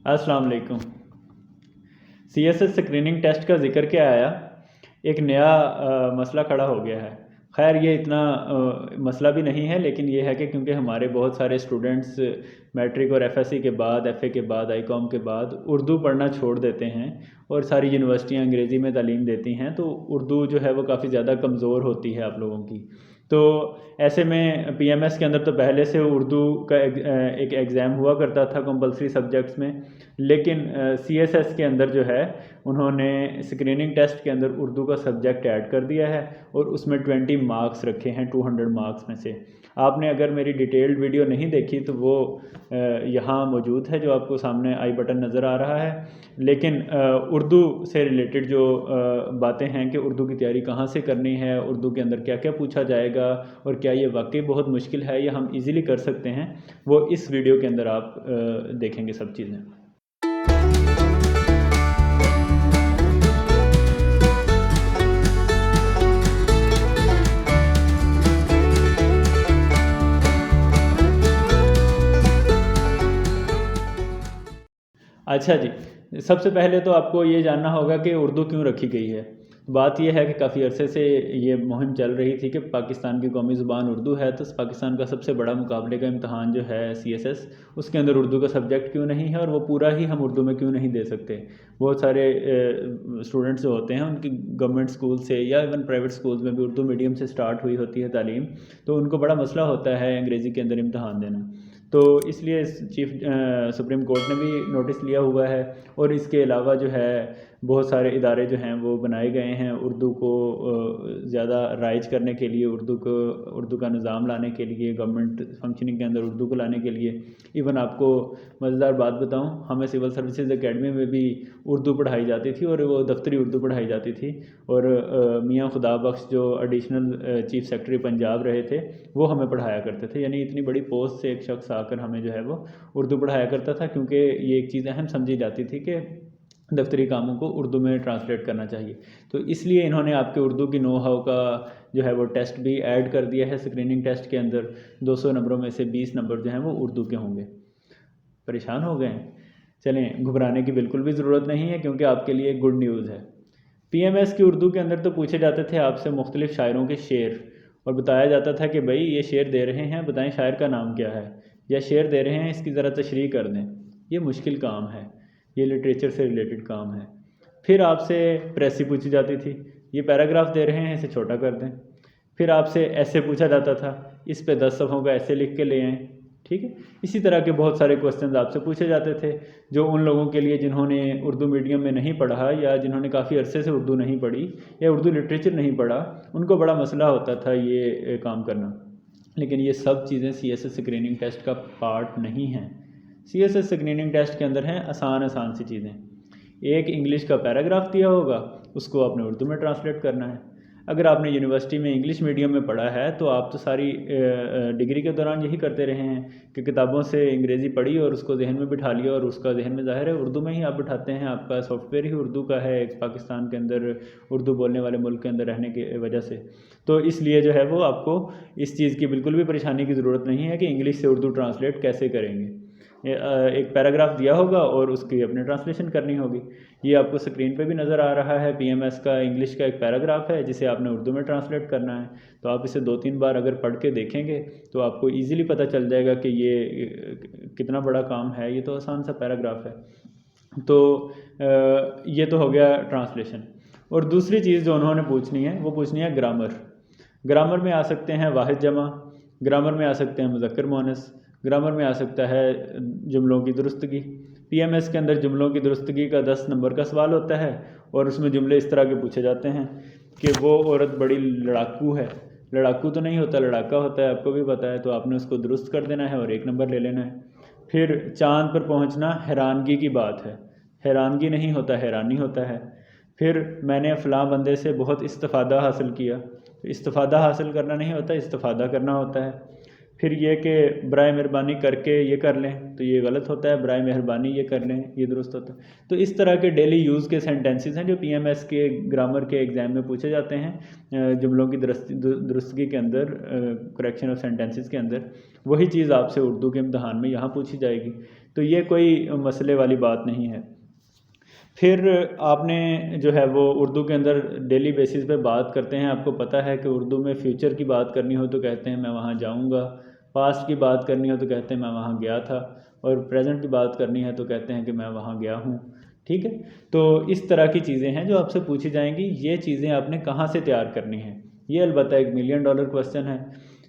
अस्सलाम वालेकुम। CSS screening test का ज़िक्र क्या आया, एक नया मसला खड़ा हो गया है। खैर ये इतना मसला भी नहीं है, लेकिन ये है कि क्योंकि हमारे बहुत सारे स्टूडेंट्स मैट्रिक और FSC के बाद, FA के बाद, ICOM के बाद उर्दू पढ़ना छोड़ देते हैं और सारी यूनिवर्सिटियाँ अंग्रेज़ी में तालीम देती हैं, तो उर्दू जो है वो काफ़ी ज़्यादा कमज़ोर होती है आप लोगों की। तो ऐसे में PMS के अंदर तो पहले से उर्दू का एक एग्ज़ाम हुआ करता था कंपलसरी सब्जेक्ट्स में, लेकिन CSS के अंदर जो है उन्होंने स्क्रीनिंग टेस्ट के अंदर उर्दू का सब्जेक्ट ऐड कर दिया है और उसमें 20 मार्क्स रखे हैं 200 मार्क्स में से। आपने अगर मेरी डिटेल्ड वीडियो नहीं देखी तो वो यहाँ मौजूद है, जो आपको सामने आई बटन नज़र आ रहा है। लेकिन उर्दू से रिलेटेड जो बातें हैं कि उर्दू की तैयारी कहाँ से करनी है, उर्दू के अंदर क्या क्या पूछा जाएगा और क्या ये वाकई बहुत मुश्किल है या हम इजीली कर सकते हैं, वो इस वीडियो के अंदर आप देखेंगे सब चीज़ें। अच्छा जी, सबसे पहले तो आपको ये जानना होगा कि उर्दू क्यों रखी गई है। बात यह है कि काफ़ी अरसे से ये मुहिम चल रही थी कि पाकिस्तान की कौमी ज़ुबान उर्दू है, तो पाकिस्तान का सबसे बड़ा मुकाबले का इम्तहान जो है CSS, उसके अंदर उर्दू का सब्जेक्ट क्यों नहीं है और वो पूरा ही हम उर्दू में क्यों नहीं दे सकते। बहुत सारे स्टूडेंट्स जो होते हैं उनकी गवर्नमेंट स्कूल से या इवन प्राइवेट स्कूल्स में भी उर्दू मीडियम से स्टार्ट हुई होती है तालीम, तो उनको बड़ा मसला होता है अंग्रेज़ी के अंदर इम्तहान देना। तो इसलिए सुप्रीम कोर्ट ने भी नोटिस लिया हुआ है और इसके अलावा जो है बहुत सारे इदारे जो हैं वो बनाए गए हैं उर्दू को ज़्यादा राइज करने के लिए, उर्दू का निज़ाम लाने के लिए, गवर्नमेंट फंक्शनिंग के अंदर उर्दू को लाने के लिए। इवन आपको मज़ेदार बात बताऊं, हमें सिविल सर्विसेज एकेडमी में भी उर्दू पढ़ाई जाती थी और वो दफ्तरी उर्दू पढ़ाई जाती थी। और मियाँ खुदा बख्श जो एडिशनल चीफ सेक्रेटरी पंजाब रहे थे, वो हमें पढ़ाया करते थे। यानी इतनी बड़ी पोस्ट से एक शख्स आकर हमें जो है वो उर्दू पढ़ाया करता था, क्योंकि ये एक चीज़ अहम समझी जाती थी कि दफ्तरी कामों को उर्दू में ट्रांसलेट करना चाहिए। तो इसलिए इन्होंने आपके उर्दू की नो हाउ का जो है वो टेस्ट भी ऐड कर दिया है स्क्रीनिंग टेस्ट के अंदर। 200 नंबरों में से 20 नंबर जो हैं वो उर्दू के होंगे। परेशान हो गए हैं? चलें, घबराने की बिल्कुल भी ज़रूरत नहीं है, क्योंकि आपके लिए गुड न्यूज़ है। PMS की उर्दू के अंदर तो पूछे जाते थे आपसे मुख्तलिफ़ शायरों के शेर, और बताया जाता था कि भाई ये शेर दे रहे हैं, बताएं शायर का नाम क्या है, या शेर दे रहे हैं इसकी ज़रा तशरीह कर दें। ये मुश्किल काम है, ये लिटरेचर से रिलेटेड काम है। फिर आपसे प्रेसी पूछी जाती थी, ये पैराग्राफ दे रहे हैं इसे छोटा कर दें। फिर आपसे ऐसे पूछा जाता था, इस पे 10 सफ़ों का ऐसे लिख के ले आएँ। ठीक है, इसी तरह के बहुत सारे क्वेश्चन आपसे पूछे जाते थे, जो उन लोगों के लिए जिन्होंने उर्दू मीडियम में नहीं पढ़ा या जिन्होंने काफ़ी अरसे से उर्दू नहीं पढ़ी या उर्दू लिटरेचर नहीं पढ़ा, उनको बड़ा मसला होता था ये काम करना। लेकिन ये सब चीज़ें CSS स्क्रीनिंग टेस्ट का पार्ट नहीं हैं। CSS स्क्रीनिंग टेस्ट के अंदर हैं आसान सी चीज़ें। एक इंग्लिश का पैराग्राफ दिया होगा, उसको आपने उर्दू में ट्रांसलेट करना है। अगर आपने यूनिवर्सिटी में इंग्लिश मीडियम में पढ़ा है तो आप तो सारी डिग्री के दौरान यही करते रहे हैं कि किताबों से अंग्रेज़ी पढ़ी और उसको जहन में बिठा लिया, और उसका जहन में ज़ाहिर है उर्दू में ही आप बिठाते हैं। आपका सॉफ्टवेयर ही उर्दू का है, एक पाकिस्तान के अंदर उर्दू बोलने वाले मुल्क के अंदर रहने की वजह से। तो इसलिए जो है वो आपको इस चीज़ की बिल्कुल भी परेशानी की ज़रूरत नहीं है कि इंग्लिश से उर्दू ट्रांसलेट कैसे करेंगे। एक पैराग्राफ दिया होगा और उसकी अपनी ट्रांसलेशन करनी होगी। ये आपको स्क्रीन पे भी नज़र आ रहा है, PMS का इंग्लिश का एक पैराग्राफ है जिसे आपने उर्दू में ट्रांसलेट करना है। तो आप इसे 2-3 बार अगर पढ़ के देखेंगे तो आपको इजीली पता चल जाएगा कि ये कितना बड़ा काम है। ये तो आसान सा पैराग्राफ है। तो ये तो हो गया ट्रांसलेशन। और दूसरी चीज़ जो उन्होंने पूछनी है वो पूछनी है ग्रामर। ग्रामर में आ सकते हैं वाहिद जमा, ग्रामर में आ सकते हैं मुज़क्कर मुअन्नस, ग्रामर में आ सकता है जुमलों की दुरुस्तगी। PMS के अंदर जुमलों की दुरुस्तगी का 10 नंबर का सवाल होता है और उसमें जुमले इस तरह के पूछे जाते हैं कि वो औरत बड़ी लड़ाकू है। लड़ाकू तो नहीं होता, लड़ाका होता है, आपको भी पता है। तो आपने उसको दुरुस्त कर देना है और 1 नंबर ले लेना है। फिर चाँद पर पहुँचना हैरानगी की बात है, हैरानगी नहीं होता, हैरानी होता है। फिर मैंने फ़लाँ बंदे से बहुत इस्तिफ़ादा हासिल किया, तो इस्तिफ़ादा हासिल करना नहीं होता, इस्तिफ़ादा करना होता है। پھر یہ کہ برائے مہربانی کر کے یہ کر لیں تو یہ غلط ہوتا ہے، برائے مہربانی یہ کر لیں یہ درست ہوتا ہے۔ تو اس طرح کے ڈیلی یوز کے سینٹینسز ہیں جو پی ایم ایس کے گرامر کے ایگزام میں پوچھے جاتے ہیں جملوں کی درستگی کے اندر، کریکشن آف سینٹینسز کے اندر، وہی چیز آپ سے اردو کے امتحان میں یہاں پوچھی جائے گی، تو یہ کوئی مسئلے والی بات نہیں ہے۔ پھر آپ نے جو ہے وہ اردو کے اندر ڈیلی بیسس پہ بات کرتے ہیں، آپ کو پتہ ہے کہ اردو میں فیوچر کی بات کرنی ہو تو کہتے ہیں میں وہاں جاؤں گا، پاسٹ کی بات کرنی ہو تو کہتے ہیں میں وہاں گیا تھا، اور پریزنٹ کی بات کرنی ہے تو کہتے ہیں کہ میں وہاں گیا ہوں، ٹھیک ہے۔ تو اس طرح کی چیزیں ہیں جو آپ سے پوچھی جائیں گی، یہ چیزیں آپ نے کہاں سے تیار کرنی ہیں، یہ البتہ ایک $1,000,000 کویسچن ہے۔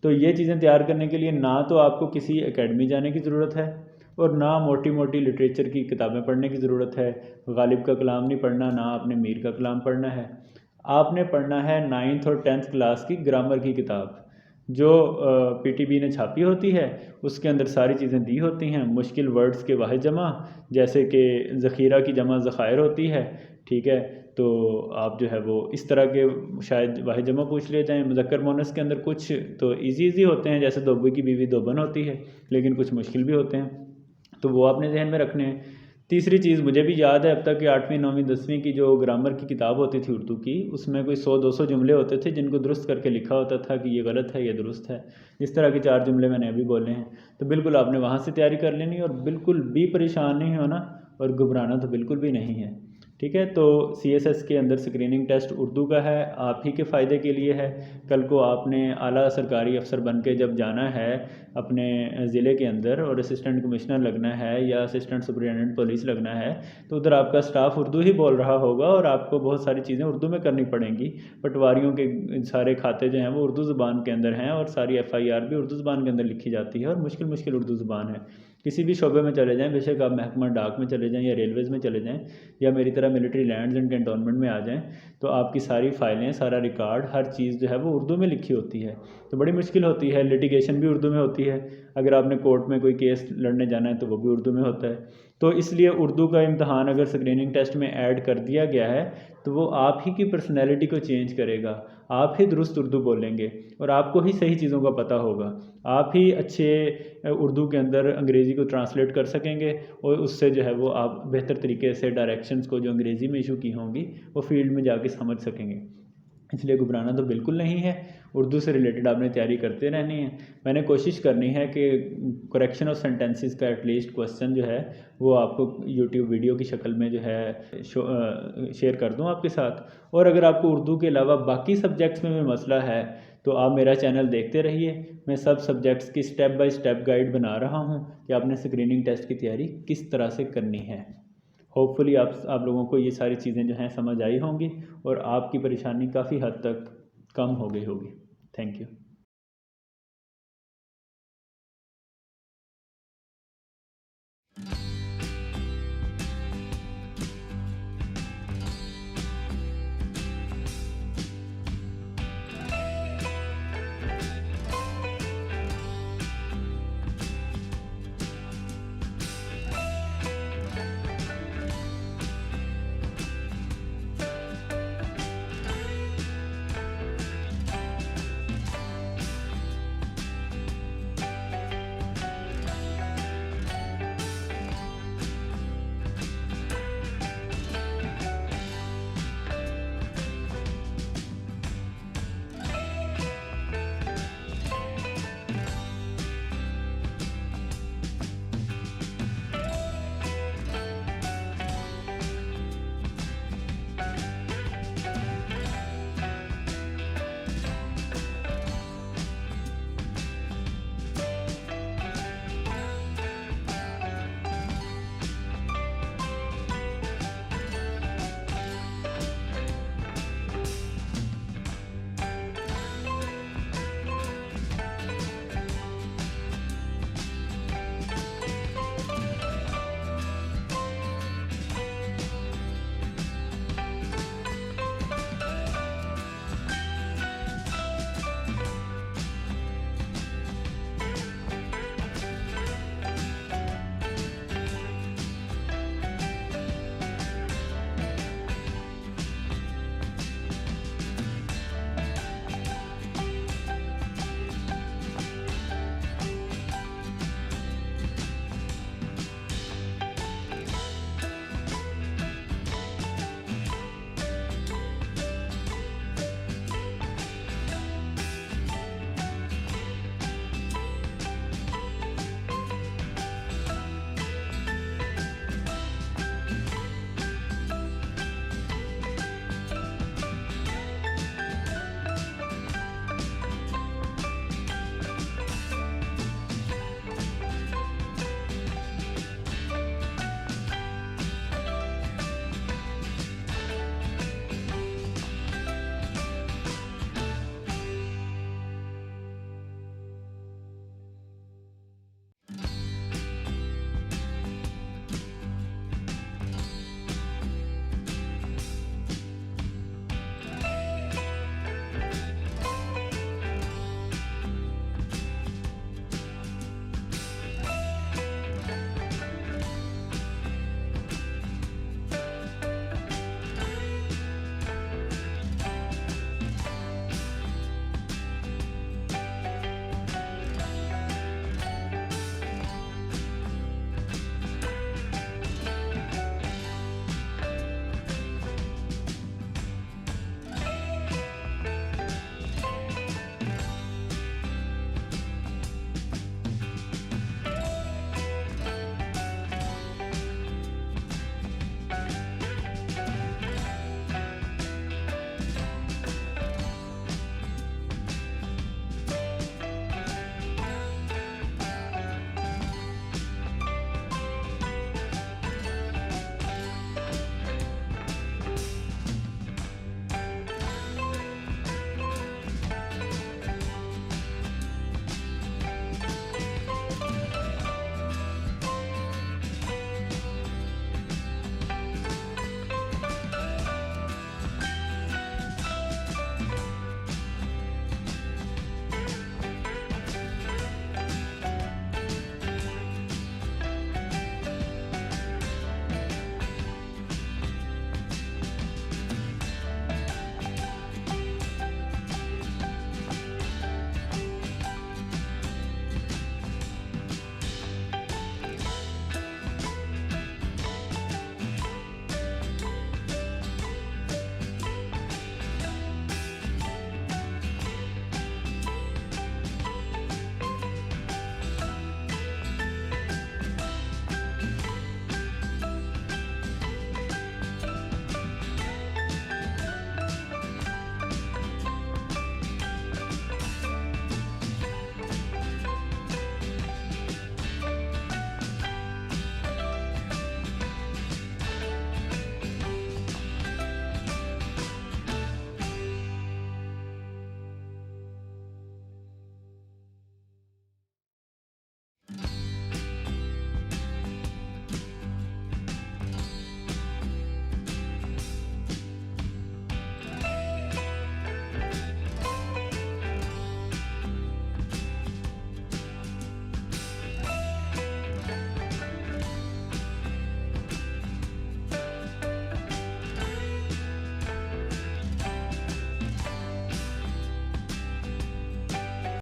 تو یہ چیزیں تیار کرنے کے لیے نہ تو آپ کو کسی اکیڈمی جانے کی ضرورت ہے، اور نہ موٹی موٹی لٹریچر کی کتابیں پڑھنے کی ضرورت ہے، غالب کا کلام نہیں پڑھنا، نہ آپ نے میر کا کلام پڑھنا ہے، آپ نے پڑھنا ہے 9th اور 10th کلاس کی گرامر کی کتاب جو پی ٹی بی نے چھاپی ہوتی ہے، اس کے اندر ساری چیزیں دی ہوتی ہیں، مشکل ورڈز کے واحد جمع، جیسے کہ ذخیرہ کی جمع ذخائر ہوتی ہے، ٹھیک ہے، تو آپ جو ہے وہ اس طرح کے شاید واحد جمع پوچھ لے جائیں۔ مذکر مونس کے اندر کچھ تو ایزی ہوتے ہیں، جیسے دوبی کی بیوی دوبن ہوتی ہے، لیکن کچھ مشکل بھی ہوتے ہیں، تو وہ آپ نے ذہن میں رکھنے ہیں۔ تیسری چیز مجھے بھی یاد ہے اب تک کہ 8ویں 9ویں 10ویں کی جو گرامر کی کتاب ہوتی تھی اردو کی، اس میں کوئی 100-200 جملے ہوتے تھے جن کو درست کر کے لکھا ہوتا تھا کہ یہ غلط ہے یہ درست ہے، اس طرح کے 4 جملے میں نے ابھی بولے ہیں، تو بالکل آپ نے وہاں سے تیاری کر لینی، اور بالکل بھی پریشان نہیں ہونا اور گھبرانا تو بالکل بھی نہیں ہے، ٹھیک ہے۔ تو سی ایس ایس کے اندر سکریننگ ٹیسٹ اردو کا ہے، آپ ہی کے فائدے کے لیے ہے، کل کو آپ نے اعلیٰ سرکاری افسر بن کے جب جانا ہے اپنے ضلع کے اندر اور اسسٹنٹ کمشنر لگنا ہے یا اسسٹنٹ سپرنٹینڈنٹ پولیس لگنا ہے، تو ادھر آپ کا سٹاف اردو ہی بول رہا ہوگا اور آپ کو بہت ساری چیزیں اردو میں کرنی پڑیں گی، پٹواریوں کے سارے کھاتے جو ہیں وہ اردو زبان کے اندر ہیں، اور ساری ایف آئی آر بھی اردو زبان کے اندر لکھی جاتی ہے، اور مشکل اردو زبان ہے۔ کسی بھی شعبے میں چلے جائیں، بے شک آپ محکمہ ڈاک میں چلے جائیں یا ریلویز میں چلے جائیں یا میری طرح ملٹری لینڈز اینڈ کینٹونمنٹ میں آ جائیں، تو آپ کی ساری فائلیں، سارا ریکارڈ، ہر چیز جو ہے وہ اردو میں لکھی ہوتی ہے، تو بڑی مشکل ہوتی ہے۔ لیٹیگیشن بھی اردو میں ہوتی ہے، اگر آپ نے کورٹ میں کوئی کیس لڑنے جانا ہے تو وہ بھی اردو میں ہوتا ہے، تو اس لیے اردو کا امتحان اگر سکریننگ ٹیسٹ میں ایڈ کر دیا گیا ہے تو وہ آپ ہی کی پرسنالٹی کو چینج کرے گا، آپ ہی درست اردو بولیں گے اور آپ کو ہی صحیح چیزوں کا پتہ ہوگا، آپ ہی اچھے اردو کے اندر انگریزی کو ٹرانسلیٹ کر سکیں گے، اور اس سے جو ہے وہ آپ بہتر طریقے سے ڈائریکشنز کو جو انگریزی میں ایشو کی ہوں گی وہ فیلڈ میں جا کے سمجھ سکیں گے، اس لیے گھبرانا تو بالکل نہیں ہے۔ اردو سے ریلیٹڈ آپ نے تیاری کرتے رہنی ہے، میں نے کوشش کرنی ہے کہ کریکشن آف سینٹینسز کا ایٹ لیسٹ کویسچن جو ہے وہ آپ کو یوٹیوب ویڈیو کی شکل میں جو ہے شیئر کر دوں آپ کے ساتھ، اور اگر آپ کو اردو کے علاوہ باقی سبجیکٹس میں بھی مسئلہ ہے تو آپ میرا چینل دیکھتے رہیے، میں سب سبجیکٹس کی سٹیپ بائی سٹیپ گائیڈ بنا رہا ہوں کہ آپ نے سکریننگ ٹیسٹ کی تیاری کس طرح سے کرنی ہے۔ ہوپ فلی آپ لوگوں کو یہ ساری چیزیں جو ہیں سمجھ آئی ہوں گی اور آپ کی پریشانی کافی حد تک کم ہو گئی ہوگی۔ Thank you.